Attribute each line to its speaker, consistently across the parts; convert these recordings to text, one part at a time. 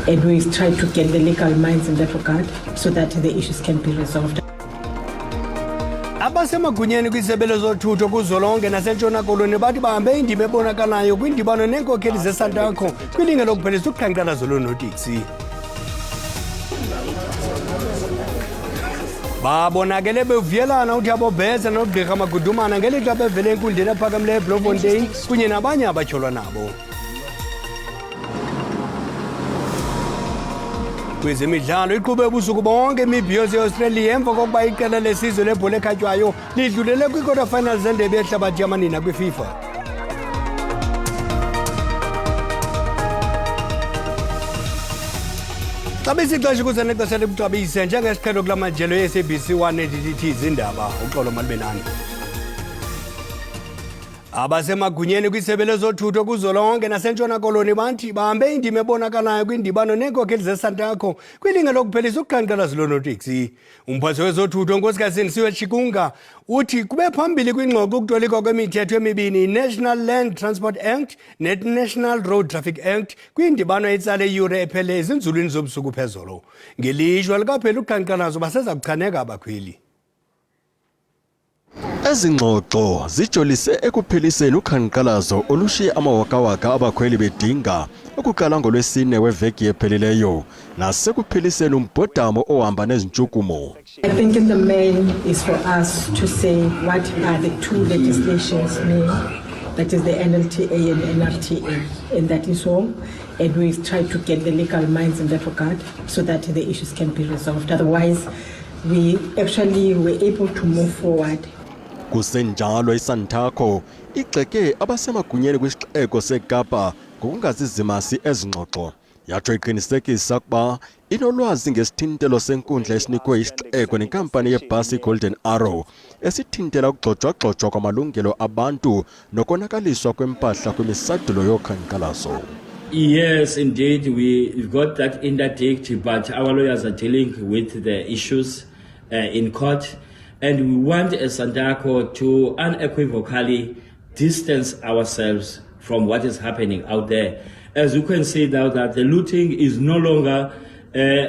Speaker 1: and we try to get the legal minds in that regard so that the issues can be resolved.
Speaker 2: Abasemagunyeni kwisebe lezothutho kuzolonke nasentshona koloni bathi bahambe indima ebonakalayo kwindibano neenkokheli zesantakho kwilinge lokuphelisa uqhankqalazo loonoteksi. Babonakele bevuyelana uthi abobheza nogqirha Magudumana ngelixa bevele enkundleni ephakamileyo eBloemfontein kunye nabanye abatyholwa nabo. Kwezemidlalo iqhube ubusuku bonke imibhiyozo yeAustralia emva kokuba iqela lesizwe lebhola ekhatywayo lidlulele kwi-quarter finals zendebe yehlabathi yamanina kwiFIFA. Xa besixesha kusenexesha lokuxabisa njengesiqhelo kula majelo ye-SABC 1 ne-DTT Iindaba, uxolo malibenani. Abasemagunyeni kwisebe lezothutho kuzolonke nasentshona koloni bathi bahambe indima ebonakalayo kwindibano neenkokheli zesantakho kwilinge lokuphelisa uqhankqalazo loonoteksi. Umphathi wezothutho unkosikazi Siwe Chikunga uthi kube phambili kwingxoxo ukutolikwa kwemithetho emibini i-National Land Transport Act ne-National Road Traffic Act kwindibano etsala iyure ephele ezinzulwini zobusuku phezolo. Ngelishwa likaphela uqhankqalazo baseza kuchaneka abakhweli.
Speaker 3: Ezingxoxo zijolise ekupheliseni uqhankqalazo olushiye amawakawaka abakhweli bedinga ukuqala ngolwesine weveki ephelileyo nasekupheliseni umbhodamo ohamba nezintshukumo.
Speaker 1: I think in the main is for us to say what are the two legislations mean, that is the NLTA and NRTA, and that is all. And we try to get the legal minds in that regard so that the issues can be resolved. Otherwise, we actually were able to move forward.
Speaker 3: Kusenjalo isantakho igxeke abasemagunyeni kwisixeko seKapa ngokungazizimasi ezingxoxo yatsho iqinisekisa ukuba inolwazi ngesithintelo senkundla esinikwe isixeko nenkampani yebhasi Golden Arrow esithintela ukugxojwa kwamalungelo abantu nokonakaliswa kwempahla kwimisadulo yoqhankqalazo.
Speaker 4: Yes, indeed, we've got that interdict, but our lawyers are dealing with the issues in court. And we want as Santakho to unequivocally distance ourselves from what is happening out there. As you can see now that the looting is no longer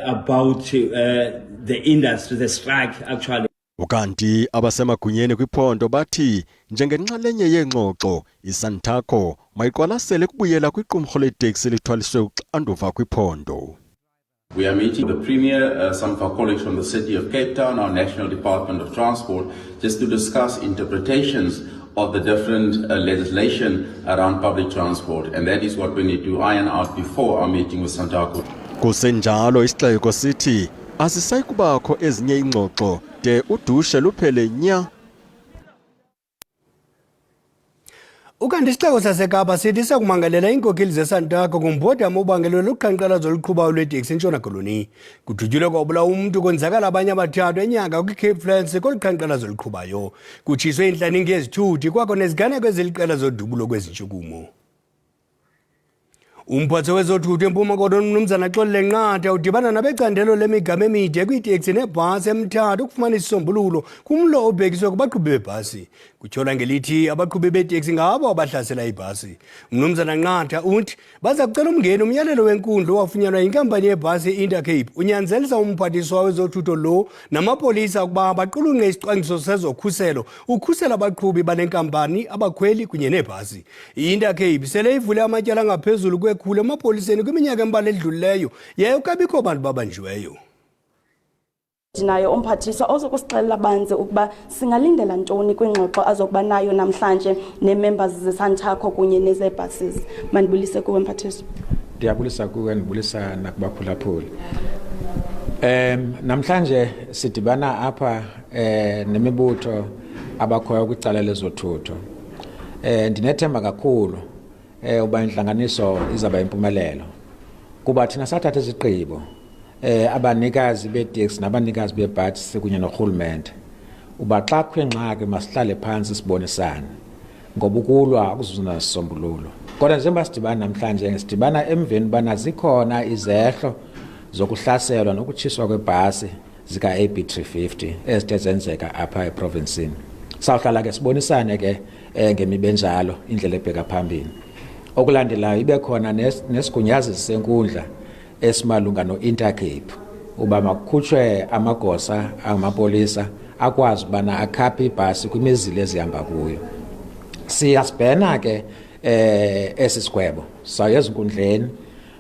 Speaker 4: about the industry, the strike actually.
Speaker 3: Ukanti abasemagunyeni kwiphondo bathi njengenxalenye yengxoxo isantakho mayiqwalasele kubuyela kwiqumrhu leteksi lithwaliswe uxanduva kwiphondo.
Speaker 5: We are meeting the Premier, some of our colleagues from the City of Cape Town, our National Department of Transport, just to discuss interpretations of the different legislation around public transport. And that is what we need to iron out before our meeting with Santakho.
Speaker 3: Kusenjalo isixeko sithi asisayi kubakho ezinye ingxoxo de udushe luphele nya.
Speaker 2: Ukanti isixeko saseKapa sithi siyakumangalela iinkokheli zesantakho kumbhodamo obangelwe luqhankqalazo oluqhubayo lweteksi entshona koloni. Kuthutyulwe kwabula umntu konzakala abanye abathathu enyanga kwiCape Flats kolu qhankqalazo oluqhubayo. Kutshiswe iintlaninge ezithuthi kwakho neziganeko eziliqela zodubulo kwezintshukumo. Umphathi wezothutho eMpuma Koloni uMnumzana Xolile Nqatha udibana nabecandelo lemigama emide kwiiteksi nebhasi eMthatha ukufumana isisombululo kumlo obhekiswe kubaqhubi bebhasi. Kutyholwa ngelithi abaqhubi beteksi ngabo abahlasela ibhasi. uMnumzana Nqatha uthi baza kucela umngeni umyalelo wenkundla owafunyanwa yinkampani yebhasi Intercape unyanzelisa umphathiswa wezothutho lo namapolisa ukuba baqulunqe isicwangciso sezokhuselo ukhusela abaqhubi banenkampani abakhweli kunye nebhasi. Intercape sele ivule amatyala ngaphezulu kwekhulu emapoliseni kwiminyaka embalwa edlulileyo yaye ukabikho bantu babanjiweyo.
Speaker 6: Dinayo umphathiswa ozokusixelela banze ukuba singalindela ntoni kwingxoxo azokuba nayo namhlanje ne-members zesantakho kunye nezebhasis. Mandibulise kuwe mphathiswa.
Speaker 7: Ndiyabulisa kuwe, ndibulisa nakubaphulaphuli. Namhlanje sidibana apha nemibutho abakhoyo kwicala lezothutho. Ndinethemba kakhulu uba intlanganiso izaba impumelelo kuba thina sathatha izigqibo abanikazi beteksi nabanikazi bebhasi kunye norhulumente uba xa kwengxaki masihlale phansi sibonisane ngoba ukulwa akuzuzuna isisombululo. Kodwa njengoba sidibana namhlanje sidibana emveni bana zikhona izehlo zokuhlaselwa nokutshiswa kwebhasi zika AB350 ezithe zenzeka apha eprovinsini. Sawuhlala ke sibonisane ke ngemibenjalo indlela ebheka phambili. Okulandelayo ibe khona nesigunyazi senkundla esimalunga no-Intercape uba makukhutshwe amagosa amapolisa akwazi ubana akhaphe ibhasi kwimizila ezihamba kuyo. Siyasibhena ke esi sigwebo sayo ezinkundleni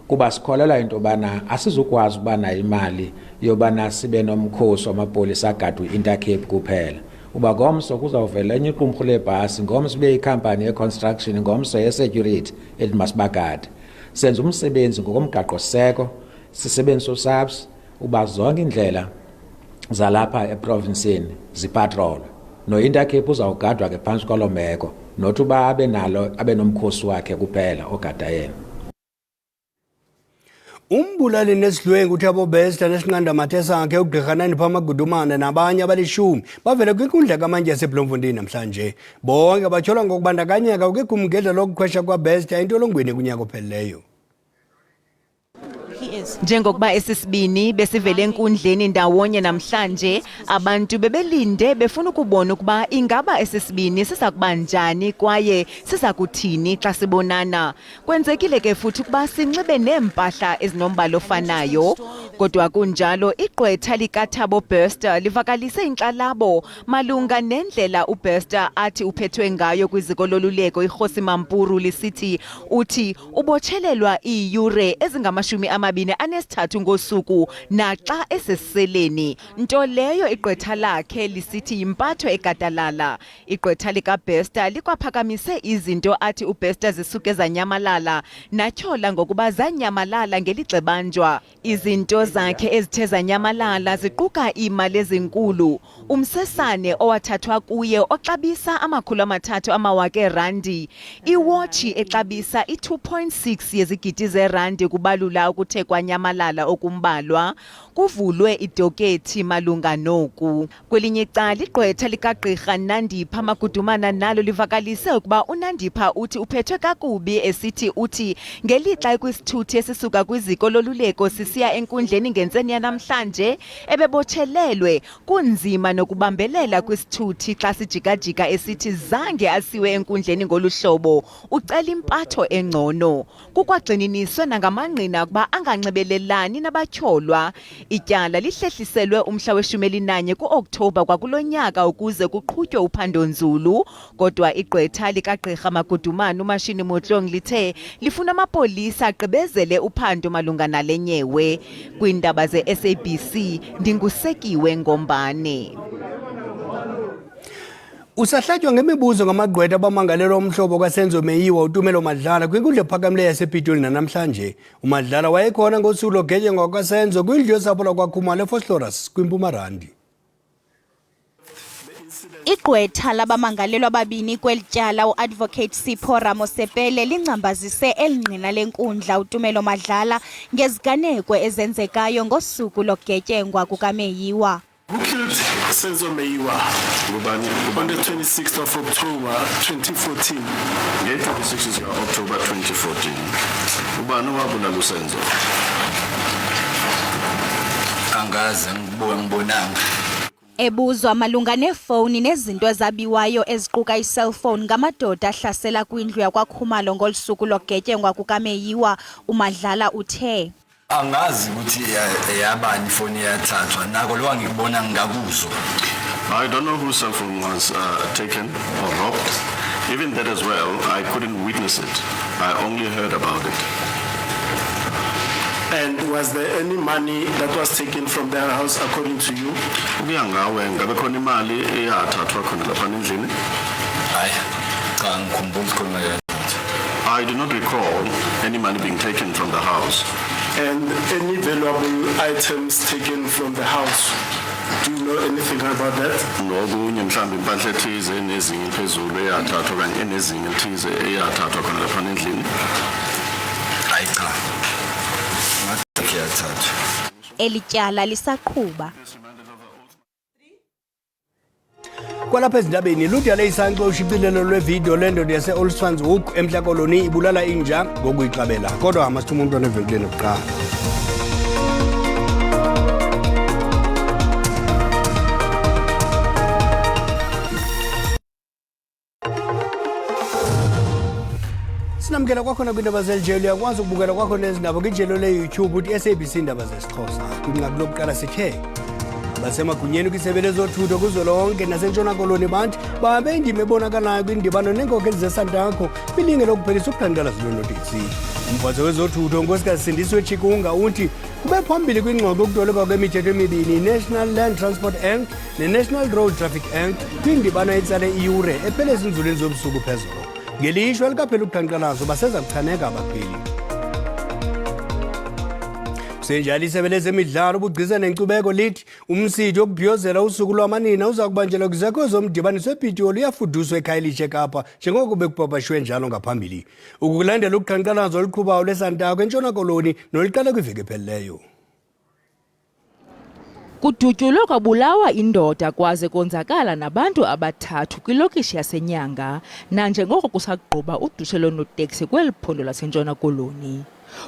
Speaker 7: kuba sikholelwa into yobana asizukwazi ubana imali yobana sibe nomkhosi wamapolisa agade u-Intercape kuphela. Uba ngomso kuzawuvela enye iqumrhu lebhasi, ngomso ibe ikhampani ye-construction, ngomso ye-security ethi masibagade. Senza umsebenzi ngokomgaqo-seko, sisebenzisa uSABC uba zonke indlela zalapha eprovinsini zipatrol. No-Intercape uzawugadwa ke phantsi kwalo meko, nothi uba abe nomkhosi wakhe kuphela ogada yena.
Speaker 2: Umbulali nesidlwengu uthi abobesta nesinqandamathe sakhe ugqirha Nandipha Magudumana nabanye abalishumi bavele kwinkundla kamantyi yaseBloemfontein namhlanje. Bonke batyholwa ngokubandakanyeka kwigumgedla lokukhwesha kwabesta entolongweni kunyaka ophelileyo.
Speaker 8: Njengokuba esisibini besivele enkundleni ndawonye namhlanje, abantu bebelinde befuna ukubona ukuba ingaba esisibini siza kuba njani kwaye siza kuthini xa sibonana. Kwenzekile ke futhi ukuba sinxibe neempahla ezinombala ofanayo. Kodwa kunjalo igqwetha likaThabo Bester livakalise inkxalabo malunga nendlela uBester athi uphethwe ngayo kwiziko loluleko iRhosi Mampuru lisithi uthi ubotshelelwa iiyure ezingama-23 ngosuku naxa esesiseleni, nto leyo igqwetha lakhe lisithi yimpatho egadalala. Igqwetha likaBester likwaphakamise izinto athi uBester zisuke zanyamalala, natyhola ngokuba zanyamalala ngelixebanjwa. Izinto zakhe ezithe zanyamalala ziquka iimali ezinkulu, umsesane owathathwa kuye oxabisa R300,000, iwotshi exabisa i-2.6 yezigidi zeerandi kubalula ukuthe kwanyamalala okumbalwa, kuvulwe idokethi malunga noku. Kwelinye icala igqwetha likagqirha Nandipha Magudumana nalo livakalise ukuba uNandipha uthi uphethwe kakubi esithi uthi ngelixa kwisithuthi esisuka kwiziko loluleko sisiya enkundleni ngentseni yanamhlanje ebebotshelelwe kunzima nokubambelela kwisithuthi xa sijikajika esithi zange asiwe enkundleni ngolu hlobo, ucela impatho engcono. Kukwagxininiswe nangamangqina ukuba anganxibelelani nabatyholwa. Ityala lihlehliselwe umhla we-11 ku-Okthobha kwakulo nyaka ukuze kuqhutywe uphando-nzulu, kodwa igqwetha likagqirha Magudumana uMashini Motlong lithe lifuna amapolisa agqibezele uphando malunga nale nyewe. Kwiindaba ze-SABC, ndinguSekiwe Ngombane.
Speaker 2: Usahlatywa ngemibuzo ngamagqwetha abamangalelwa umhlobo kaSenzo Meyiwa uTumelo Madlala kwinkundla ephakamileyo yasePitoli nanamhlanje. uMadlala wayekhona ngosuku logetyengwa kwaSenzo kwindlu yosapho lakwaKhumalo eFosloras kwiMpumalanga.
Speaker 9: Igqwetha labamangalelwa ababini kweli tyala uAdvocate Sipho Ramosepele lincambazise elingqina lenkundla uTumelo Madlala ngeziganeko ezenzekayo ngosuku logetyengwa kukaMeyiwa.
Speaker 10: Who killed Senzo Meyiwa on the 26th of October 2014?
Speaker 11: The 26th of October 2014. Ubani wabulala uSenzo?
Speaker 10: Angazi ngibonanga.
Speaker 9: Ebuzwa malunga nefowuni nezinto ezabiwayo eziquka i-cellphone ngamadoda ahlasela kwindlu yakwaKhumalo ngolusuku logetyengwa kukaMeyiwa, uMadlala uthe
Speaker 10: Angazi ukuthi yabani ifoni yathathwa nako lo ngikubona ngakuzwa.
Speaker 11: I don't know whose cell phone was taken or robbed. Even that as well, I couldn't witness it. I only heard about it.
Speaker 10: And was there any money that was taken from their house according to you?
Speaker 11: Ukuya ngawe ngabe khona imali eyathathwa khona lapha endlini?
Speaker 10: Hayi, cha ngikhumbula khona yena.
Speaker 11: I do not recall any money being taken from the house.
Speaker 10: And any valuable items taken from the house? Do you know anything about that?
Speaker 11: Nokunye mhlawumbe impahla ethize nezinye phezulu eyathathwa kanye nezinye ethize eyathathwa khona lapha endlini?
Speaker 10: Hayi cha.
Speaker 9: elityala lisaqhuba.
Speaker 2: Kwalapha ezindabeni ludyale isankxo ushicilelo lwevidiyo lendoda yase-Olsfans Hoek eMntla Koloni ibulala inja ngokuyixabela. Kodwa amasithuma umntwana evenkileni kuqala. Sinamkela kwakhona kwindaba zelijelo uyakwazi ukubukela kwakhona ezindaba kwijelo le-YouTube uthi SABC Iindaba zesiXhosa. Kwinqaku lokuqala sithe abasemagunyeni kwisebe lezothutho kuzwelonke nasentshona koloni bantu bahambe indima ebonakalayo kwindibano neenkokheli zesantako kwilinge lokuphelisa ukuqhankqalazo loonoteksi. Umphatho wezothutho unkosikazi Sindisiwe Chikunga uthi kube phambili kwingxoxo ukutolekwa kwemithetho emibini i-National Land Transport Act ne-National Road Traffic Act kwindibano etsale iyure ephele ezinzulwini zobusuku phezulu. Ngelishwa elikaphela ukuqhankqalazo baseza kuchaneka abakhweli. Senjalo isebe lezemidlalo ubugcisa nenkcubeko lithi umsitho wokubhiyozela usuku lwamanina uza kubanjelwa kwizakhiwo zomdibaniso ePitoli uyafuduswa ekhaya eLitshe Kapa njengoko bekupapashwe njalo ngaphambili. Ukulandela ukuqhankqalazo oluqhubayo lweSantako entshona koloni noluqala kwiveki ephelileyo.
Speaker 12: Kudutyulwe kwabulawa indoda kwaze konzakala nabantu abathathu kwilokishi yaseNyanga nanjengoko kusagquba udushe loonoteksi kweli phondo lasentshona koloni.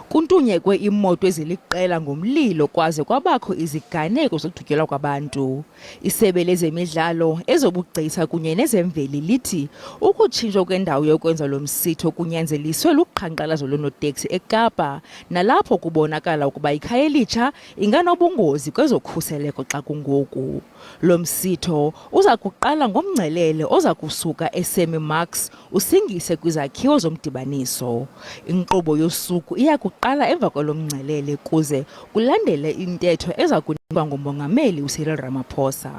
Speaker 12: Kuntunyekwe imoto eziliqela ngomlilo kwaze kwabakho iziganeko zokudutyulwa kwabantu. Isebe lezemidlalo ezobugcisa kunye nezemveli lithi ukutshintshwa kwendawo yokwenza lo msitho kunyanzeliswe luqhankqalazo loonoteksi eKapa nalapho kubonakala ukuba ikhaya elitsha inganobungozi kwezokhuseleko xa kungoku. Lo msitho uza kuqala ngomngcelele oza kusuka eSemi Max usingise kwizakhiwo zomdibaniso. Inkqubo yosuku iya kuqala emva kwalo mngcelele kuze kulandele intetho eza kunikwa ngumongameli uCyril Ramaphosa.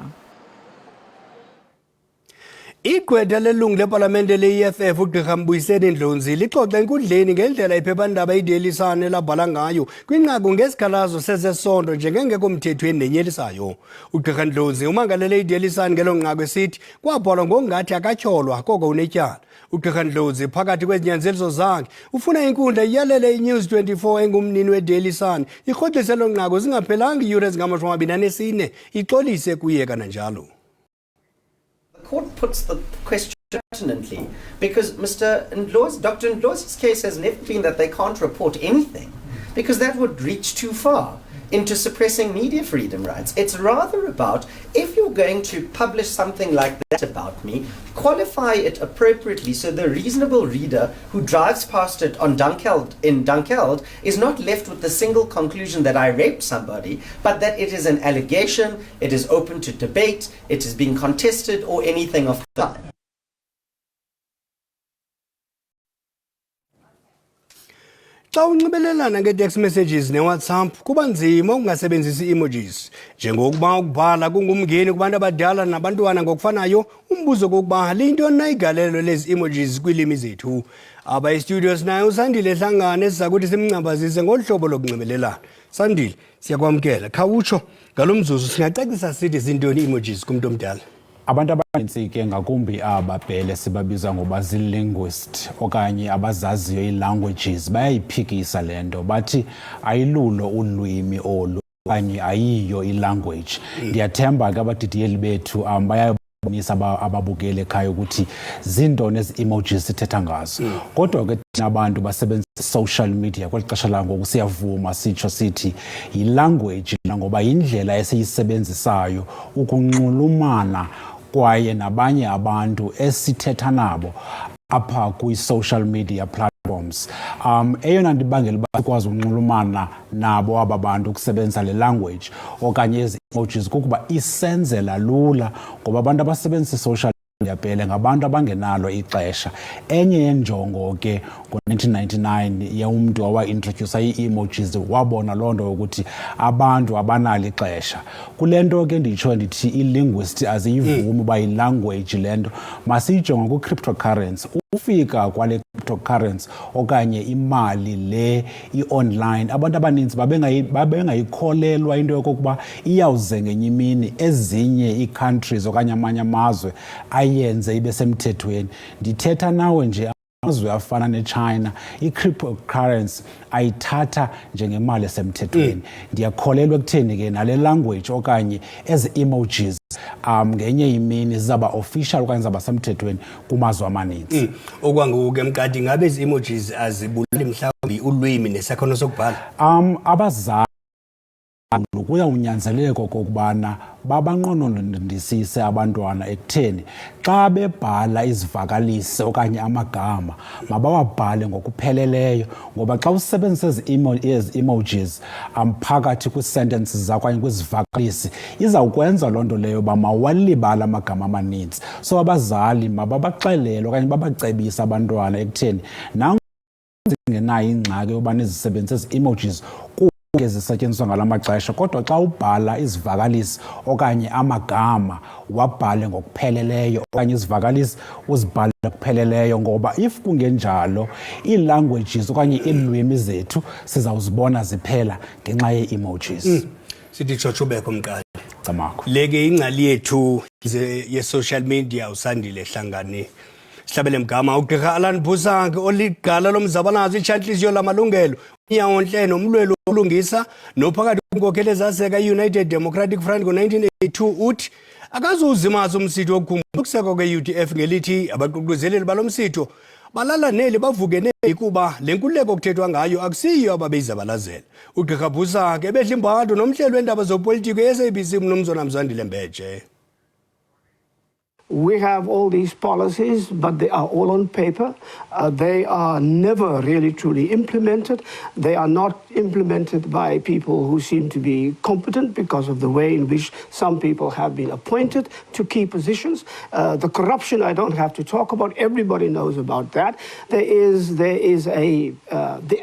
Speaker 2: Igqwetha lelungu lepalamente le-EFF uGqirha Mbuyiseni Ndlonzi lixoxa enkundleni ngendlela iphephandaba iDaily Sun elabhala ngayo kwinqaku ngesikhalazo sezesondo njengengekho mthethweni nenyelisayo. UGqirha Ndlonzi umangalele iDaily Sun ngelo nqaku esithi kwabhalwa ngokungathi akatyholwa koko unetyala. UGqirha Ndlonzi phakathi kwezinyanzeliso zakhe ufuna inkundla iyalele iNews 24 engumnini weDaily Sun irhoxise lo nqaku zingaphelanga iiyure ezingama-24 ixolise kuye kananjalo.
Speaker 13: The court puts the question pertinently because Dr. Ndlozi's case has never been that they can't report anything because that would reach too far into suppressing media freedom rights. It's rather about, if you're going to publish something like that about me, qualify it appropriately so the reasonable reader who drives past it on in Dunkeld is not left with the single conclusion that I raped somebody, but that it is an allegation, it is open to debate, it is being contested or anything of the kind.
Speaker 2: Xa unxibelelana nge-text messages ne-WhatsApp kuba nzima ukungasebenzisi emojis. Njengokuba ukubhala kungumngeni kubantu abadala nabantwana ngokufanayo, umbuzo kokuba liyintoni na igalelo lezi emojis kwiilimi zethu. Aba estudios naye uSandile Hlangane siza kuthi simngcambazise ngolu hlobo lokunxibelelana. Sandile, siyakwamkela. Khawutsho ngalo mzuzu singacacisa sithi zintoni emojis kumntu omdala.
Speaker 14: Abantu abaninzi ke ngakumbi ababhele sibabiza ngoba zii-linguist okanye abazaziyo ii-languages bayayiphikisa le nto bathi ayilulo ulwimi olu okanye ayiyo i-language. Ndiyathemba ke abadidiyeli bethu bayabonisa ababukele ekhaya ukuthi zintoni ezi-emojis sithetha ngazo. Kodwa ke thina abantu basebenzisa social media kweli xesha langoku siyavuma sitsho sithi yi-language ngoba yindlela esiyisebenzisayo ukunxulumana kwaye nabanye abantu esithetha nabo apha kwi-social media platforms. Eyona nto ibangela uba sikwazi ukunxulumana nabo aba bantu ukusebenzisa le language okanye ezi emojis kukuba isenzela lula ngoba abantu abasebenzisa social media ngabantu abangenalo ixesha. Enye yenjongo ke ngo-1999 yomntu owa-introducer ii-emojis wabona loo nto ukuthi abantu abanalo ixesha. Kule nto ke nditsho ndithi i-linguist aziyivumi uba yi-language le nto. Masiyijonge ku-cryptocurrency. Ufika kwale cryptocurrency okanye imali le i-online abantu abaninzi babengayikholelwa into yokokuba iyawuze ngenye imini ezinye ii-countries okanye amanye amazwe ayenze ibe semthethweni. Ndithetha nawe nje amazwe afana neChina i-cryptocurrency ayithatha njengemali esemthethweni. Ndiyakholelwa ekutheni ke nale language okanye ezi emojis ngenye imini zizaba official okanye zizaba semthethweni kumazwe amaninzi.
Speaker 2: Okwangoku ke Mqadi, ngabe ezi emojis azibulali mhlawumbi ulwimi nesakhono sokubhala?
Speaker 14: Abazali kuyawunyanzeleka kokubana babanqonondisise abantwana ekutheni xa bebhala izivakalisi okanye amagama mabawabhale ngokupheleleyo, ngoba xa usebenzisa ezi emojis phakathi kwi-sentences zakanye kwizivakalisi izawukwenza loo nto leyo uba mawalibala amagama amaninzi. So abazali mababaxelele okanye babacebise abantwana ekutheni nangenayo ingxaki yoba nizisebenzise ezi emojis ezisetyenziswa ngala maxesha, kodwa xa ubhala izivakalisi okanye amagama wabhale ngokupheleleyo okanye izivakalisi uzibhale ngokupheleleyo, ngoba if kungenjalo ii-languages okanye iilwimi zethu sizawuzibona ziphela ngenxa yee-emojis.
Speaker 2: Sithi Chochubeko Mqadi.
Speaker 14: Camakho.
Speaker 2: Leke ingcali yethu ye-social media usandile hlangane. Sihlabele mgama ugqirha Alan Busang oligala lomzabalazo itshantliziyo lamalungelo unyawo ntle nomlwelo olungisa nophakathi kwenkokheli ezaseka i-United Democratic Front ngo-1982 uthi akazuzimaza umsitho wokukhumbula ukusekwa kwe-UDF ngelithi abaququzeleli balo msitho balala neli bavuke neli kuba le nkululeko kuthethwa ngayo akusiyo ababeyizabalazela. Ugqirha Busang ebedla imbando nomhleli weendaba zopolitiko ye-SABC Mnumzana Mzandile Mbeje.
Speaker 15: We have all these policies, but they are all on paper. They are never really truly implemented. They are not implemented by people who seem to be competent because of the way in which some people have been appointed to key positions. The corruption I don't have to talk about. Everybody knows about that. There is the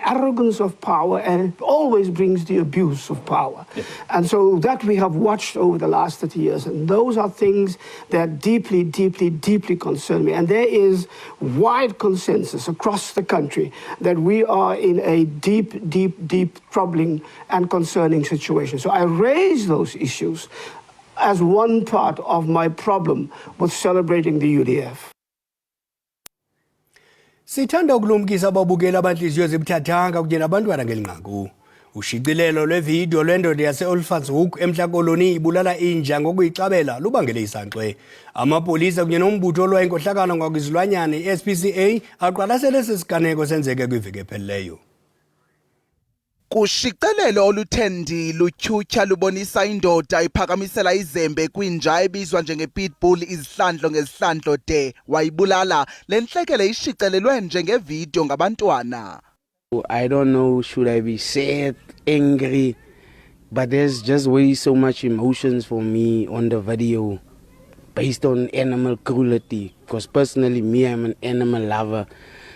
Speaker 15: arrogance of power, and it always brings the abuse of power. Yeah. And so that we have watched over the last 30 years. And those are things that deeply concern me. And there is wide consensus across the country that we are in a deep troubling and concerning situation. So I raise those issues as one part of my problem with celebrating the UDF.
Speaker 2: Sithanda ukulumkisa ababukeli abanhliziyo zibuthathanga kunye nabantwana ngelinqaku. Ushicilelo lwevidiyo lwendoda yase-Olfantshoek emhlakoloni ibulala inja ngokuyixabela lubangele isankxwe. Amapolisa kunye nombutho olwa inkohlakalo ngakwizilwanyane i-SPCA aqwalasele esi siganeko senzeke kwiveki ephelileyo.
Speaker 16: Kushicilelo oluthendi lutyhutyha lubonisa indoda iphakamisela izembe kwinja ebizwa njenge-pitbull izihlandlo ngezihlandlo de wayibulala. Le ntlekele ishicilelwe njengevidiyo ngabantwana.
Speaker 17: I don't know, should I be sad, angry, but there's just way so much emotions for me on the video based on animal cruelty, because personally me, I'm an animal lover.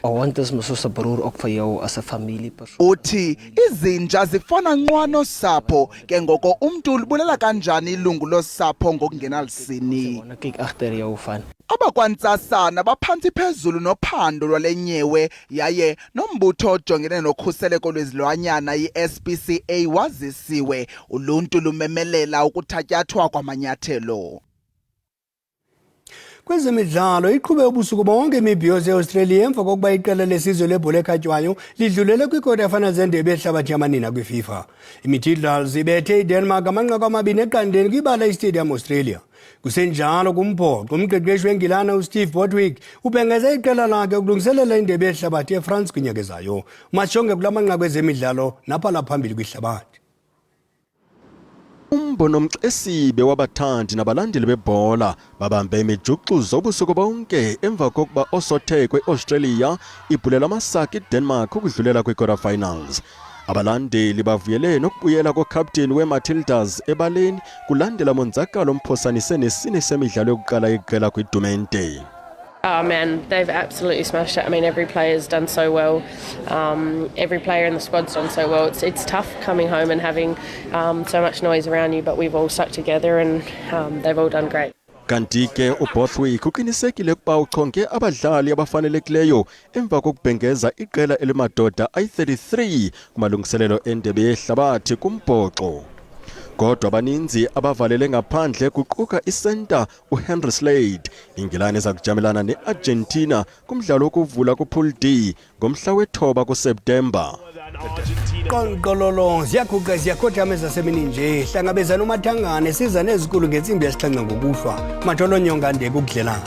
Speaker 18: Want is soos 'n broer ook vir jou as 'n familiepersoon.
Speaker 16: Uthi izinja zifana nqwa nosapho ke ngoko umntu ulibulela kanjani ilungu losapho ngokungenalisini.
Speaker 17: Kyk agter jou van.
Speaker 16: Abakwantsasana baphantsi phezulu nophando lwalenyewe yaye nombutho ojongene nokhuseleko lwezilwanyana i-SPCA wazisiwe uluntu lumemelela ukuthatyathwa kwamanyathelo.
Speaker 2: Kwezemidlalo iqhube ubusuku bonke imibhiyozo e-Australia emva kokuba iqela lesizwe lebhola ekhatywayo lidlulele kwikwota finals zendebe yehlabathi yamanina kwiFIFA. Imithidlals ibethe iDenmark amanqaku 2-0 kwibala iStadium Australia. Kusenjalo kumbhoxo umqeqeshi weNgilana uSteve Botwick ubhengeze iqela lakhe ukulungiselela indebe yehlabathi eFrance kwinyanga ezayo. Masijonge kula manqaku ezemidlalo naphala phambili kwihlabathi.
Speaker 3: Umbono omxesibe wabathandi nabalandeli bebhola babambe imijuxuzo ubusuku bonke emva kokuba osotheko eAustralia ibhulela amasaka iDenmark ukudlulela kwi-quarter finals. Abalandeli bavuyele nokubuyela kokapteni weMatildas ebaleni kulandela monzakalo omphosanise nesine semidlalo yokuqala iqela kwidumente.
Speaker 19: Oh man, they've absolutely smashed it. I mean, every player's done so well. Every player in the squad's done so well. It's tough coming home and having so much noise around you, but we've all stuck together and they've all done great.
Speaker 3: Kanti ke uBothwick uqinisekile ukuba uchonge abadlali abafanelekileyo emva kokubhengeza iqela elimadoda i-33 kumalungiselelo endebe yehlabathi kumbhoxo. Kodwa abaninzi abavalele ngaphandle kuquka isenta uHenry Slade. Ingilane zakujamelana neArgentina kumdlalo wokuvula kuPool D ngomhla we-9 kuSeptemba.
Speaker 2: Konqololo ziyaguqa ziyakhothama ezasemini nje hlangabezana umathangane siza nezikulu ngentsimbi yesixhenxe ngokuhlwa. Matholo Nyonga ndeke ukudlelana.